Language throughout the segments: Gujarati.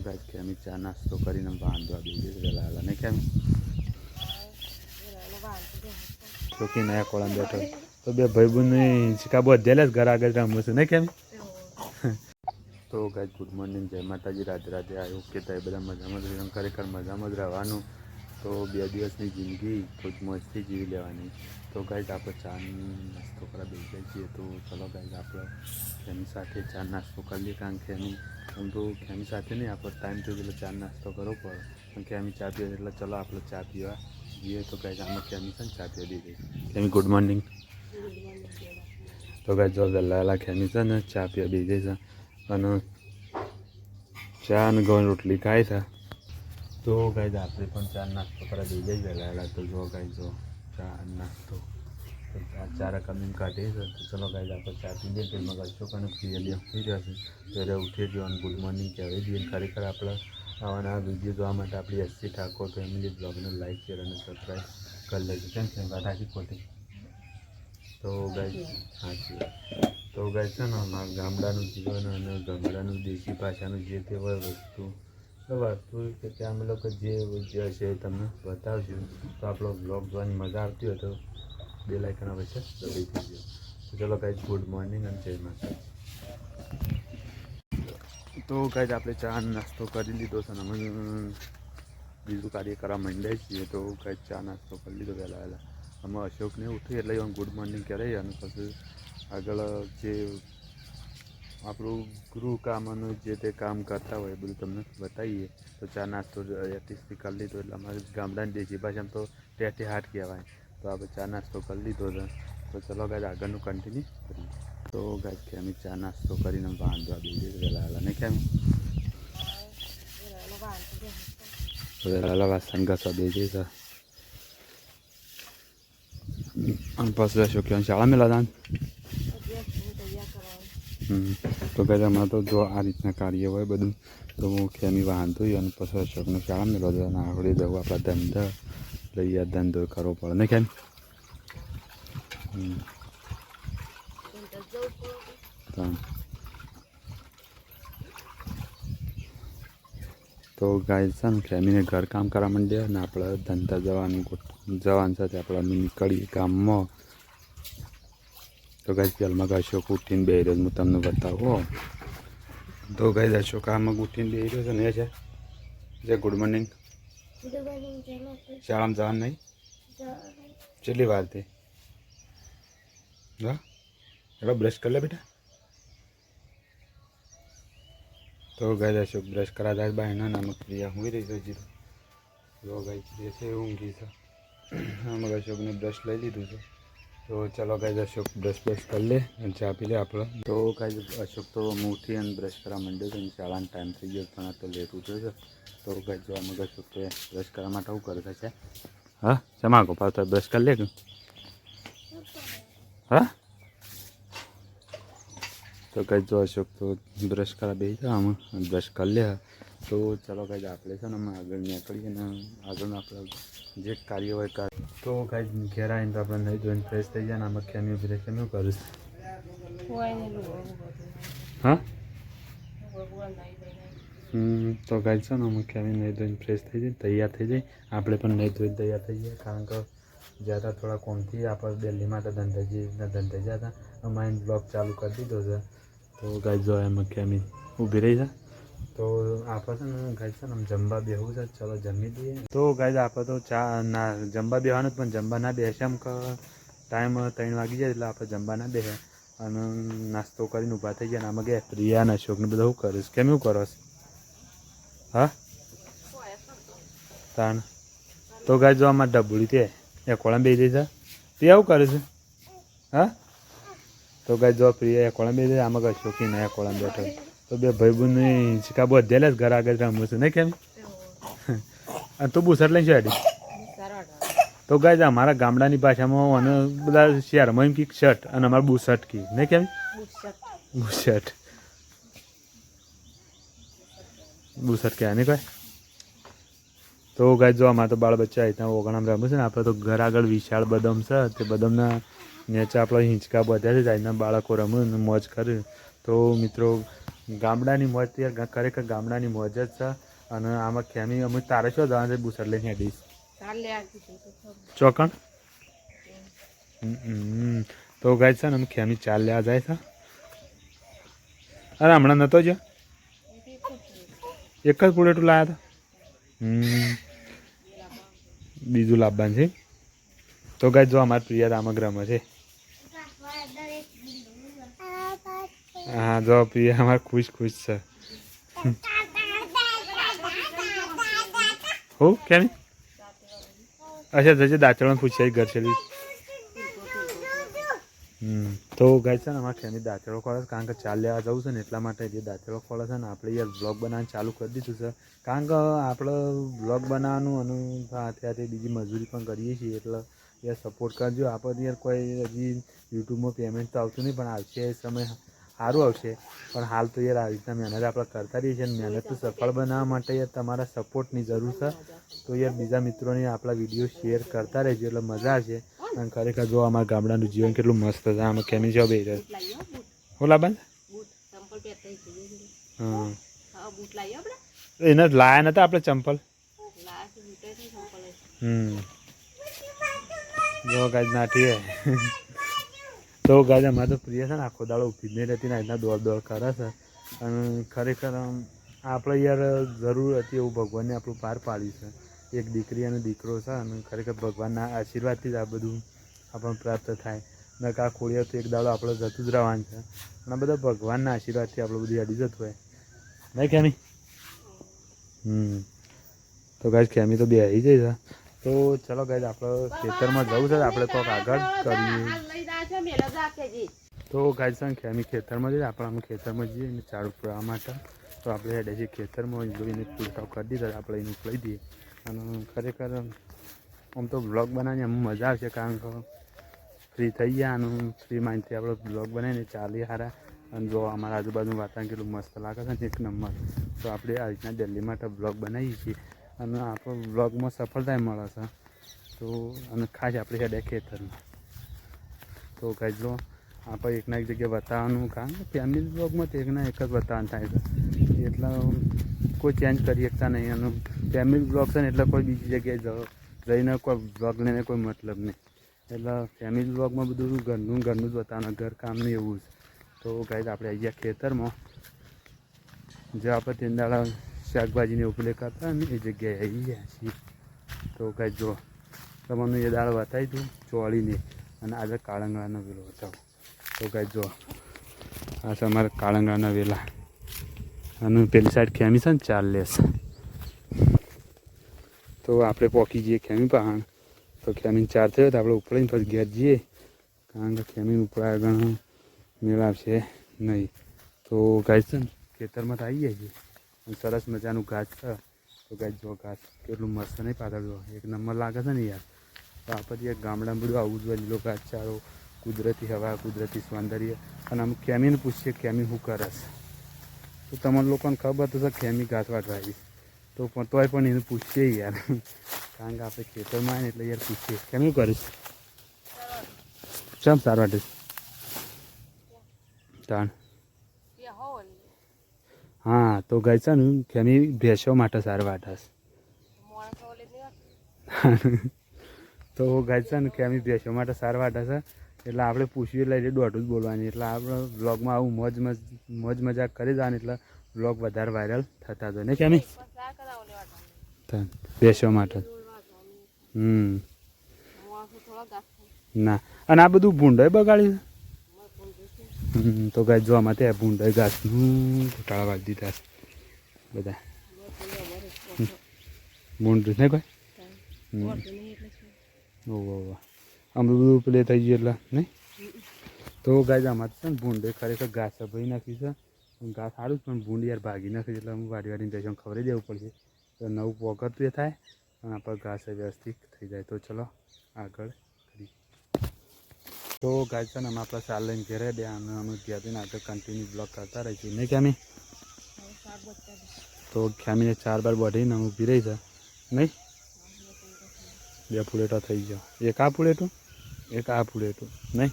ગાઈસ કેમી ચા નાસ્તો કરીને બાંધવા બેસી ગયેલા ને કેમ ચોકી નયા કોળમ બેઠો તો બે ભાઈબંધની હિંચકા બધેલા જ ઘર આગળ રમું છું ને કેમ તો ગાઈસ ગુડ મોર્નિંગ જય માતાજી રાધે રાધે આવ્યું કે ત્યાં બધા મજામાં જ ખરેખર મજામાં જ રહેવાનું તો 2 દિવસની જિંદગી ખૂબ મોજથી જીવી લેવાની તો ગાઈસ આપણે ચા નાસ્તો કરવા બેસી છીએ તો ચલો ગાઈસ આપણે એની સાથે ચા નાસ્તો કરી લઈએ કારણ કે આમ તો એની સાથે નહીં આપણો ટાઈમ થઈ ગયેલો ચા નાસ્તો કરવો પડે કારણ કે એમ ચા પીએ એટલે ચલો આપણે ચા પીવા જઈએ તો ગાઈસ આમાં કેમી છે ને ચા પીવા દીધી કેમી ગુડ મોર્નિંગ તો ગાઈસ જો વહેલા કેમી છે ને ચા પીવા દીધી છે અને ચા અને ઘઉં રોટલી ખાય છે તો ગાઈસ આપણે પણ ચા નાસ્તો કરવા દઈ જઈ વહેલા તો જો ગાઈસ જો ચા નાસ્તો તો ચાર કમીને કાઢી છે તો ચલો ગાઈસ આપણે ચા પી દઈએ તેમાં કશો પણ ક્લિયરલી થઈ જશે ત્યારે ઉઠી જવાનું ગુડ મોર્નિંગ કહેવાય દઈએ ખરેખર આપણે આવાના વિડીયો જોવા માટે આપણી એસસી ઠાકોર ફેમિલી બ્લોગને લાઈક શેર અને સબસ્ક્રાઈબ કરી લેજો કેમ છે વાત આખી ખોટી તો ગાઈસ સાચી તો ગાઈસ છે ને અમારા ગામડાનું જીવન અને ગામડાનું દેશી ભાષાનું જે તે હોય વસ્તુ કે ત્યાં અમે લોકો જે હશે એ તમને બતાવશું તો આપણો બ્લોગ જોવાની મજા આવતી હોય તો બે લાઇકના વચ્ચે દબાઈ થઈ ગયો તો ચલો ગાઈસ ગુડ મોર્નિંગ અને જય માતા તો ગાઈસ આપણે ચા નાસ્તો કરી લીધો છે અને અમે બીજું કાર્ય કરવા માંડ્યા છીએ તો ગાઈસ ચા નાસ્તો કરી લીધો વહેલા અમે અશોકને ઉઠી એટલે ગુડ મોર્નિંગ કહેવાય અને પછી આગળ જે આપણું ગૃહ કામનું જે તે કામ કરતા હોય એ બધું તમને બતાવીએ તો ચા નાસ્તો એટીસથી કરી લીધો એટલે અમારી ગામડાની દેશી ભાષામાં તો ટેટી હાટ કહેવાય તો આપણે ચા નાસ્તો કરી લીધો છે તો ચલો ગાઈસ આગળનું કન્ટિન્યુ કરીએ તો ગાઈસ કેમી ચા નાસ્તો કરીને બાંધવા બેસી વહેલા ને કેમ વહેલા વાસણ ઘસવા બેસી છે અને પછી અશોક શાળા મેલા દાન તો ગાઈસ આમાં તો જો આ રીતના કાર્ય હોય બધું તો હું ખેમી વાંધો હોય અને પછી અશોકને શાળા મેળવા દો અને આવડી જવું આપણા ધંધા લઈએ ધંધો કરવો પડે ને કેમ તો ગાઈસ છે ને ખેમીને ઘર કામ કરવા માંડ્યા અને આપણે ધંધા જવાનું સાથે આપણે અમે નીકળીએ ગામમાં તો ગાઈસ પહેલાં અશોક ઉઠીને બેસી રહ્યો હું તમને બતાવું તો ગાઈસ અશોક આમાં ઉઠીને બેસી રહ્યો છે ને એ છે જે ગુડ મોર્નિંગ શાળામાં જવાનું નહીં કેટલી વાર થઈ હા એટલે બ્રશ કરી લે બેટા તો ગાઈસ અશોક બ્રશ કરા જાય બાયના નામક પ્રિયા ઊંઘી રહી છે જીરો જો ગાઈસ પ્રિયા છે ઊંઘી છે આમાં અશોકને બ્રશ લઈ લીધું છે તો ચલો ગાઈસ અશોક બ્રશ કરી લે અને ચા પી લે આપણે તો ગાઈસ અશોક તો ઉઠી અને બ્રશ કરવા માંડ્યો છે અને શાળાનો ટાઈમ થઈ ગયો પણ આ તો લેટ ઉઠ્યો છે તો ગાઈસ જો આમાં અશોક તો બ્રશ કરવા માટે શું કરે છે હા શેમાં ગોપાલ તો બ્રશ કરી લે કે હા તો ગાઈસ જો અશોક તો બ્રશ કરવા બેસી જાય આમાં બ્રશ કરી લે તો ચલો ગાઈસ આપણે છે ને અમે આગળ નીકળીએ ને આગળનું આપણે જે કાર્ય હોય તો ગાઈસ ઘેર આવીને તો આપણે નહીં ધોઈને ફ્રેશ થઈ જાય ને આમાં કેમી ઉભી રહે કેમ કરીશ હા તો ગાઈસ છે ને અમે કેમી નહીં ધોઈને ફ્રેશ થઈ જાય તૈયાર થઈ જાય આપણે પણ નહીં ધોઈને તૈયાર થઈ જાય કારણ કે જ્યાં થોડા કોમથી આપણે દિલ્હીમાં તો ધંધે ગયા હતા માઇન્ડ બ્લોગ ચાલુ કરી દીધો છે તો ગાઈસ જો એમાં કેમી ઊભી રહી છે તો આપણે છે ને ગાઈસ છે ને જમવા બેસવું છે ચલો જમી દઈએ તો ગાઈસ આપણે તો ચા ના જમવા બેસવાનું પણ જમવા ના બેસે એમ કે ટાઈમ 3 વાગી જાય એટલે આપણે જમવા ના બેસે અને નાસ્તો કરીને ઊભા થઈ ગયા ને આમાં ગયા પ્રિયા અને અશોકને બધા શું કરીશ કેમ એવું કરો હા તાણ તો ગાઈસ જો આમાં ડબુડી તે એ કોળમ બેસી જાય તે આવું કરે છે હા તો ગાઈસ જો પ્રિયા એ કોળમ બેસી જાય આમાં અશોકી નયા કોળમ બેઠો તો બે ભાઈબંધની હિંચકા બધેલા જ ઘર આગળ રમું છું ને કેમ અને તું બુસટ લઈને છે તો ગાઈસ અમારા ગામડાની ભાષામાં અને બધા શહેરમાં એમ કી શર્ટ અને અમારે બુસટ કી ને કેમ બુસટ કહેવાય ને કોઈ તો ગાઈસ જો અમારે તો બાળ બચ્ચા અહીંયા ઓગણામાં રમે છે ને આપણે તો ઘર આગળ વિશાળ બદામ છે તે બદામના નીચે આપણે હિંચકા બધા છે અહીંના બાળકો રમે અને મોજ કરે તો મિત્રો ગામડાની મોજ તો યાર ખરેખર ગામડાની મોજ જ છે. અને આમાં ખેમી અમે તારે શું જવાનું છે બુસર લઈને હેડીશ ચોકણ. તો ગાય છે ને અમે ખેમી ચાલ લેવા જાય છે. અરે હમણાં નહોતો જો એક જ પુલેટું લાવ્યા હતા. બીજું લાવવાનું છે. તો ગાય જો અમારે પ્રિયા રામગ્રામ છે. હા જો પ્રિયા અમારે ખુશ ખુશ છે. હો કેમ અચ્છા જજે દાંતણ પૂછાઈ ઘર છે. તો ગાય છે ને અમારે ખેમી દાંતેડો ખોળે કારણ કે ચાલ લેવા જવું છે ને એટલા માટે જે દાંતેડો ખોળે છે ને આપણે યાર બ્લોગ બનાવવાનું ચાલુ કરી દીધું છે. કારણ કે આપણે બ્લોગ બનાવવાનું અને ત્યાંથી બીજી મજૂરી પણ કરીએ છીએ એટલે યાર સપોર્ટ કરજો. આપણે યાર કોઈ હજી યુટ્યુબમાં પેમેન્ટ તો આવતું નહીં પણ આવશે એ સમય સારું આવશે. પણ હાલ તો યાર આવી રીતના મહેનત આપણે કરતા રહીએ છીએ અને મહેનત તો સફળ બનાવવા માટે યાર તમારા સપોર્ટની જરૂર છે. તો યાર બીજા મિત્રોને આપણા વિડીયો શેર કરતા રહેજો એટલે મજા આવશે. અને ખરેખર જો અમારા ગામડાનું જીવન કેટલું મસ્ત છે. આમાં કેમી જોબ એ હોલા બંધ એને લાયા નતા આપણે ચંપલ. જો ગાજ નાઠી હે. તો ગાજ અમારે તો પ્રિય છે ને આખો દાડો ઊભી જ નહીં રહેતી ને આજના દોડ દોડ કરે છે. અને ખરેખર આપણે યાર જરૂર હતી એવું ભગવાનને આપણું પાર પાડ્યું છે. એક દીકરી અને દીકરો છે અને ખરેખર ભગવાનના આશીર્વાદથી જ આ બધું આપણને પ્રાપ્ત થાય. ને કા ખોડિયા તો એક દાડો આપણે જતું જ રહેવાનું છે. અને બધા ભગવાનના આશીર્વાદથી આપણે બધું અડી જતું હોય નહીં ખેમી. તો ગાય ખેમી તો બે આવી જાય છે. તો ચલો ગાય આપણે ખેતરમાં જવું છે આપણે તો આગળ કરીએ. તો ગાય છે ખેમી ખેતરમાં જઈએ આપણે અમે ખેતરમાં જઈએ એને ચારું પુરાવા માટે. તો આપણે હેડે છીએ ખેતરમાં જોઈને પૂરતાવ કરી દીધા આપણે એને લઈ દઈએ. અને ખરેખર આમ તો બ્લોગ બનાવવાની અમને મજા આવશે કારણ કે ફ્રી થઈ ગયા અને ફ્રી માઇન્ડથી આપણે બ્લોગ બનાવીને ચાલીએ સારા. અને જો અમારા આજુબાજુનું વાતાવરણ કેટલું મસ્ત લાગે છે ને એક નંબર. તો આપણે આ રીતના દિલ્હી માટે બ્લોગ બનાવીએ છીએ અને આપણો બ્લોગમાં સફળતા મળે છે. તો અને ખાસ આપણે હેડે ખેતરમાં. તો કાંઈ જો આપણે એકના એક જગ્યાએ બતાવવાનું કારણ કે ફેમિલી બ્લોગમાં તો એકના એક જ બતાવવાનું થાય છે. એટલે કોઈ ચેન્જ કરી શકતા નહીં. અને ફેમિલી બ્લોગ છે ને એટલે કોઈ બીજી જગ્યાએ જઈને કોઈ બ્લોગ લઈને કોઈ મતલબ નહીં. એટલે ફેમિલી બ્લોગમાં બધું ઘરનું જ બતાવવાનું ઘર કામનું એવું જ. તો ગાઈઝ આપણે આવી ગયા ખેતરમાં જે આપણે તેંદાળા શાકભાજીને ઉપલે કરતા ને એ જગ્યાએ આવી ગયા છીએ. તો ગાઈઝ જો તમને એ દાળ બતાવી દઉં ચોળીને અને આજે કાળંગળાનો વેલો બતાવો. તો ગાઈઝ જો આ છે અમારા કાળંગળાના વેલા અને પેલી સાઈડ ખેમી છે ને ચાલ લેશે. તો આપણે પોકી જઈએ ખેમી પહાણ. તો ખેમીને ચાર થયો તો આપણે ઉપડીને પછી ઘેર જઈએ કારણ કે ખેમીને ઉપડા આગળ મેળવશે નહીં. તો ગાય છે ને ખેતરમાં તો આવી જાય છે અને સરસ મજાનું ઘાસ છે. તો ગાય જો ઘાસ કેટલું મસ્ત નહીં પાછળ જો એક નંબર લાગે છે ને યાર. તો આપણે ગામડામાં બધું આવું જ હોય લીલો ઘાસચારો કુદરતી હવા કુદરતી સૌંદર્ય. અને અમે ખેમીને પૂછીએ ખેમી શું કરસ. તો તમારા લોકોને ખબર તો છે ખેમી ઘાસ વાટવા આવી. તો પણ તોય પણ એને પૂછીએ યાર કારણ કે આપણે ખેતરમાં આવે ને એટલે યાર પૂછીએ કેમ શું કરીશ ચમ સાર વાટે તાણ. હા તો ગાય છે ને ખેમી ભેંસો માટે સાર વાટસ. તો ગાય છે ને ખેમી ભેંસો માટે સાર વાટે છે. એટલે આપણે પૂછ્યું એટલે દોઢું જ બોલવાની. એટલે આપણે બ્લોગમાં આવું મોજ મજાક કરી જવાની એટલે બ્લોગ વધારે વાયરલ થતા જાય ને કેમી ભેંસો માટે. ના અને આ બધું ભૂંડાઈ બગાડ્યું. તો ગાય જોવા માટે ભૂંડાઈ ઘાસનું ઘોટાળા વાળી દીધા છે બધા ભૂંડું નહીં કોઈ. ઓહો આમ બધું પ્લે થઈ ગયું એટલે નહીં. તો ગાય અમારે છે ને ભૂંડે ખરેખર ઘાસ ભરી નાખ્યું છે. ઘાસ સારું જ પણ ભૂંડ યાર ભાગી નાખ્યું એટલે હું વાડીને જઈને ખવડાવી દેવું પડશે. તો નવું પોકતું એ થાય અને આપણે ઘાસ વ્યવસ્થિત થઈ જાય. તો ચલો આગળ કરી. તો ગાય છે ને અમે આપણે સાર લઈને ઘેરે દે અને અમે ઘેર જઈને આગળ કન્ટિન્યુ બ્લોગ કરતા રહીશું નહીં ખેમી. તો ખેમીને 4 બાર બઢીને અમે ઊભી રહી છે નહીં. 2 ફૂલેટા થઈ ગયો. એક આ ફૂલેટું એક આ ફૂલેટું નહીં.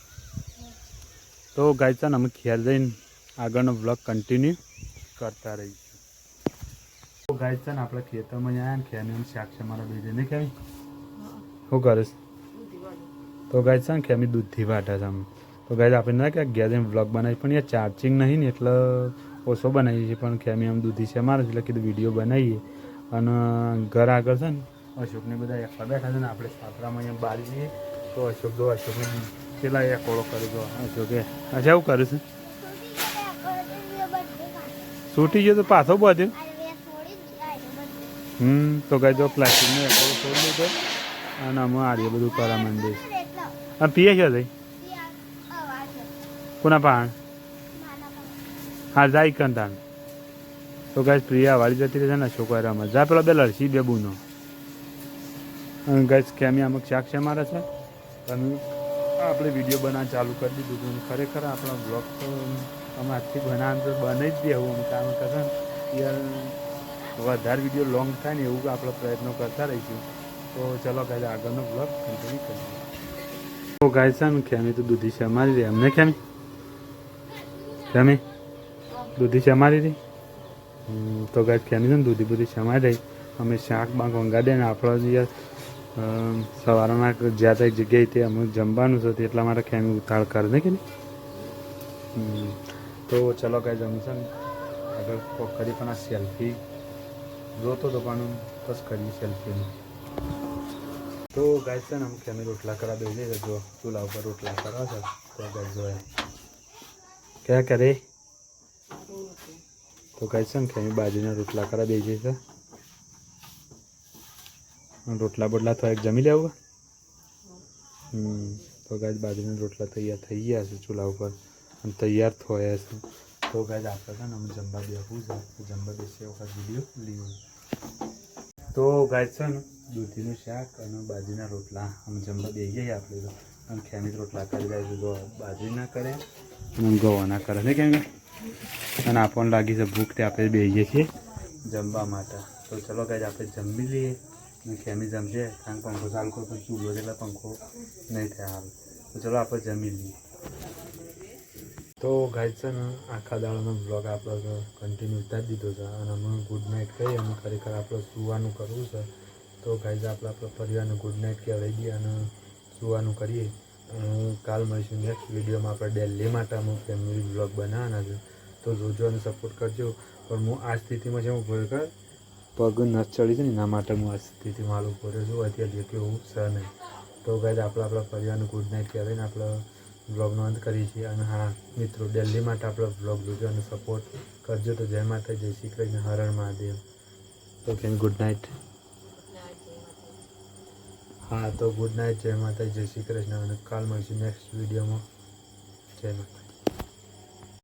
તો ગાય છે ને અમે ઘેર જઈને આગળનો બ્લોગ કન્ટિન્યુ કરતા રહીશું. તો ગાય છે ને આપણે ખેતરમાં આવ્યા ને ખેમી શાક છે મારા બીજે નહીં ખેમી શું કરીશ તો ગાય છે ને ખેમી દૂધથી વાટા છે આમ તો ગાય આપણે ના ક્યાંક ગયા વ્લોગ બનાવી પણ યાર ચાર્જિંગ નહીં ને એટલે ઓછો બનાવીએ છીએ પણ ખેમી આમ દૂધી છે મારે એટલે કીધું વિડીયો બનાવીએ અને ઘર આગળ છે ને અશોકને બધા એકલા બેઠા છે ને આપણે સાપરામાં અહીંયા બહાર જઈએ તો અશોકને પેલા એક ઓળો કરી દો અશોકે અચ્છા એવું કર્યું છે છૂટી ગયો તો પાછો બધ્યો તો કઈ જો પ્લાસ્ટિકનો એક ઓળો છોડી લીધો અને અમે આડીએ બધું કરા માંડીએ હા પીએ છે થઈ કોના પાણ હા જાય કંટાણ તો ગાય પ્રિયા વાળી જતી રહે છે ને અશોક રમત જા પેલા બે લડસી બે બૂનો ગાય કેમી અમુક શાક છે મારે છે અને આપણે વિડીયો બનાવવાનું ચાલુ કરી દીધું હતું ખરેખર આપણા બ્લોગ તો અમે આજથી બનાવવાનું તો બની જ દેવું અમે કામ કરે યાર વધારે વિડીયો લોંગ થાય ને એવું આપણે પ્રયત્નો કરતા રહીશું તો ચલો ગાય આગળનો બ્લોગ કન્ટિન્યુ કરીએ. તો ગાય છે ને ખેમી તો દૂધી છે અમારી રહી અમને ખેમી દૂધી છે અમારી રહી તો ગાય ખેમી છે ને દૂધી બધી છે અમારી રહી અમે શાક બાંક વંગાડે ને આપણો યાર સવારના જ્યાં ત્યાં જગ્યાએ તે અમુક જમવાનું છે એટલા માટે ખેમી ઉતાળ કરે ને કે નહીં તો ચલો કાંઈ જમશે ને આગળ કરી પણ આ સેલ્ફી જોતો તો પણ બસ કરીએ સેલ્ફીમાં તો ગાય છે ને અમુક ખેમી રોટલા કરા દઈ જઈએ જો ચૂલા ઉપર રોટલા કરવા છે તો ગાય જોયા ક્યાં કરે તો ગાય છે ને ખેમી બાજરીના રોટલા કરા દઈ જઈએ છે રોટલા બોટલા તો એક જમી લેવું તો ગાય બાજરીના રોટલા તૈયાર થઈ ગયા છે ચૂલા ઉપર અને તૈયાર થયા છે તો ગાય આપણે છે ને અમે જમવા બેસવું છે જમવા બેસીએ વખત વિડીયો લઈએ તો ગાય છે ને દૂધીનું શાક અને બાજરીના રોટલા અમે જમવા બેસીએ આપણે તો અને ખેમી રોટલા કરી જાય છે તો બાજરી ના કરે અને ગવાના કરે છે કેમ કે અને આપણને લાગી છે ભૂખ તે આપણે બેસીએ છીએ જમવા માટે તો ચલો ગાય આપણે જમી લઈએ ખેમી જમશે કારણ પંખો ચાલુ કરો પણ ચૂલો એટલે પંખો નહીં થાય હાલ તો ચલો આપણે જમી લઈએ. તો ગાય છે ને આખા દાડાનો બ્લોગ આપણો કન્ટિન્યુ ઉતારી દીધો છે અને અમે ગુડ નાઇટ કહીએ અને ખરેખર આપણે સુવાનું કરવું છે તો ગાય આપણે આપણા પરિવારને ગુડ નાઇટ કહેવાય દઈએ અને સુવાનું કરીએ કાલ મળીશું નેક્સ્ટ વિડીયોમાં આપણે દિલ્હી માટે અમે ફેમિલી બ્લોગ બનાવવાના છે તો જોજો અને સપોર્ટ કરજો પણ હું આ સ્થિતિમાં છે હું ખરેખર પગ નસ ચડી છે ને એના માટે હું આ સ્થિતિમાં હાલ ઉભો રહ્યો છું અત્યારે કેવું છે નહીં તો ગાય આપણે આપણા પરિવારને ગુડ નાઇટ કહેવાય ને આપણે બ્લોગનો અંત કરીએ છીએ અને હા મિત્રો દિલ્હી માટે આપણે બ્લોગ જોજો અને સપોર્ટ કરજો તો જય માતા જય શ્રી કૃષ્ણ હર હર મહાદેવ તો કેમ ગુડ નાઇટ હા તો ગુડ નાઇટ જય માતા જય શ્રી કૃષ્ણ અને કાલ મળીશું નેક્સ્ટ વિડીયોમાં જય માતા.